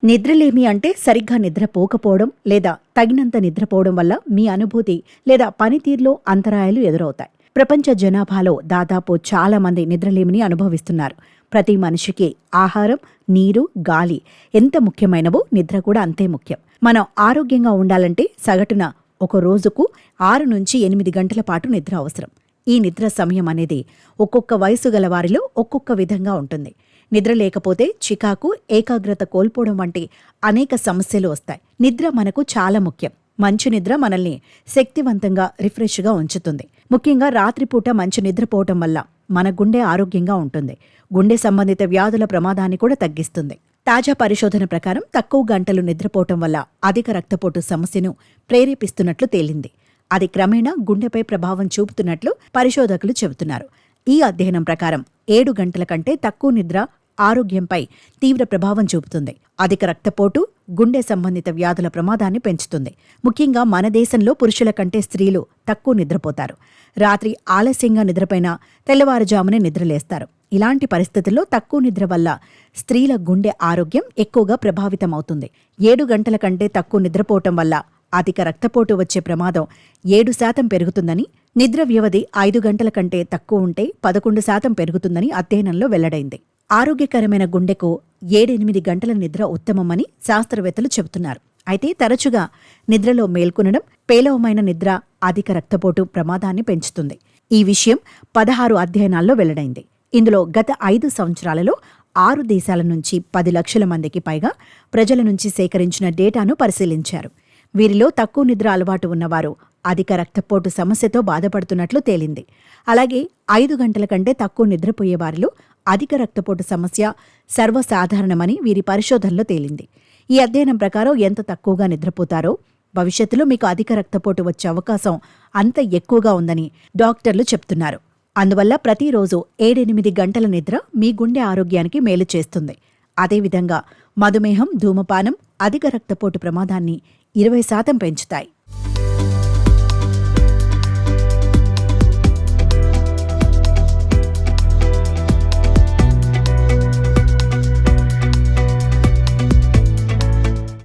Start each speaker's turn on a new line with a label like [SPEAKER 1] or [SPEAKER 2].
[SPEAKER 1] నిద్రలేమి అంటే సరిగ్గా నిద్రపోకపోవడం లేదా తగినంత నిద్రపోవడం వల్ల మీ అనుభూతి లేదా పనితీరులో అంతరాయాలు ఎదురవుతాయి. ప్రపంచ జనాభాలో దాదాపు చాలా మంది నిద్రలేమిని అనుభవిస్తున్నారు. ప్రతి మనిషికి ఆహారం, నీరు, గాలి ఎంత ముఖ్యమైనవో నిద్ర కూడా అంతే ముఖ్యం. మనం ఆరోగ్యంగా ఉండాలంటే సగటున ఒక రోజుకు 6 నుంచి 8 గంటల పాటు నిద్ర అవసరం. ఈ నిద్ర సమయం అనేది ఒక్కొక్క వయసు గల వారిలో ఒక్కొక్క విధంగా ఉంటుంది. నిద్ర లేకపోతే చికాకు, ఏకాగ్రత కోల్పోవడం వంటి అనేక సమస్యలు వస్తాయి. నిద్ర మనకు చాలా ముఖ్యం. మంచి నిద్ర మనల్ని శక్తివంతంగా, రిఫ్రెష్గా ఉంచుతుంది. ముఖ్యంగా రాత్రిపూట మంచి నిద్రపోవటం వల్ల మన గుండె ఆరోగ్యంగా ఉంటుంది. గుండె సంబంధిత వ్యాధుల ప్రమాదాన్ని కూడా తగ్గిస్తుంది. తాజా పరిశోధన ప్రకారం తక్కువ గంటలు నిద్రపోవటం వల్ల అధిక రక్తపోటు సమస్యను ప్రేరేపిస్తున్నట్లు తేలింది. అది క్రమేణా గుండెపై ప్రభావం చూపుతున్నట్లు పరిశోధకులు చెబుతున్నారు. ఈ అధ్యయనం ప్రకారం 7 గంటల కంటే తక్కువ నిద్ర ఆరోగ్యంపై తీవ్ర ప్రభావం చూపుతుంది. అధిక రక్తపోటు, గుండె సంబంధిత వ్యాధుల ప్రమాదాన్ని పెంచుతుంది. ముఖ్యంగా మన దేశంలో పురుషుల కంటే స్త్రీలు తక్కువ నిద్రపోతారు. రాత్రి ఆలస్యంగా నిద్రపైన తెల్లవారుజామునే నిద్రలేస్తారు. ఇలాంటి పరిస్థితుల్లో తక్కువ నిద్ర వల్ల స్త్రీల గుండె ఆరోగ్యం ఎక్కువగా ప్రభావితమవుతుంది. 7 గంటల కంటే తక్కువ నిద్రపోవటం వల్ల అధిక రక్తపోటు వచ్చే ప్రమాదం 7% పెరుగుతుందని, నిద్ర వ్యవధి 5 గంటల కంటే తక్కువ ఉంటే 11% పెరుగుతుందని అధ్యయనంలో వెల్లడైంది. ఆరోగ్యకరమైన గుండెకు 7-8 గంటల నిద్ర ఉత్తమమని శాస్త్రవేత్తలు చెబుతున్నారు. అయితే తరచుగా నిద్రలో మేల్కొనడం, పేలవమైన నిద్ర అధిక రక్తపోటు ప్రమాదాన్ని పెంచుతుంది. ఈ విషయం 16 అధ్యయనాల్లో వెల్లడైంది. ఇందులో గత 5 సంవత్సరాలలో 6 దేశాల నుంచి 10 లక్షల మందికి పైగా ప్రజల నుంచి సేకరించిన డేటాను పరిశీలించారు. వీరిలో తక్కువ నిద్ర అలవాటు ఉన్నవారు అధిక రక్తపోటు సమస్యతో బాధపడుతున్నట్లు తేలింది. అలాగే 5 గంటల కంటే తక్కువ నిద్రపోయేవారిలో అధిక రక్తపోటు సమస్య సర్వసాధారణమని వీరి పరిశోధనలో తేలింది. ఈ అధ్యయనం ప్రకారం ఎంత తక్కువగా నిద్రపోతారో భవిష్యత్తులో మీకు అధిక రక్తపోటు వచ్చే అవకాశం అంత ఎక్కువగా ఉందని డాక్టర్లు చెప్తున్నారు. అందువల్ల ప్రతిరోజు 7-8 గంటల నిద్ర మీ గుండె ఆరోగ్యానికి మేలు చేస్తుంది. అదేవిధంగా మధుమేహం, ధూమపానం అధిక రక్తపోటు ప్రమాదాన్ని 20% పెంచుతాయి.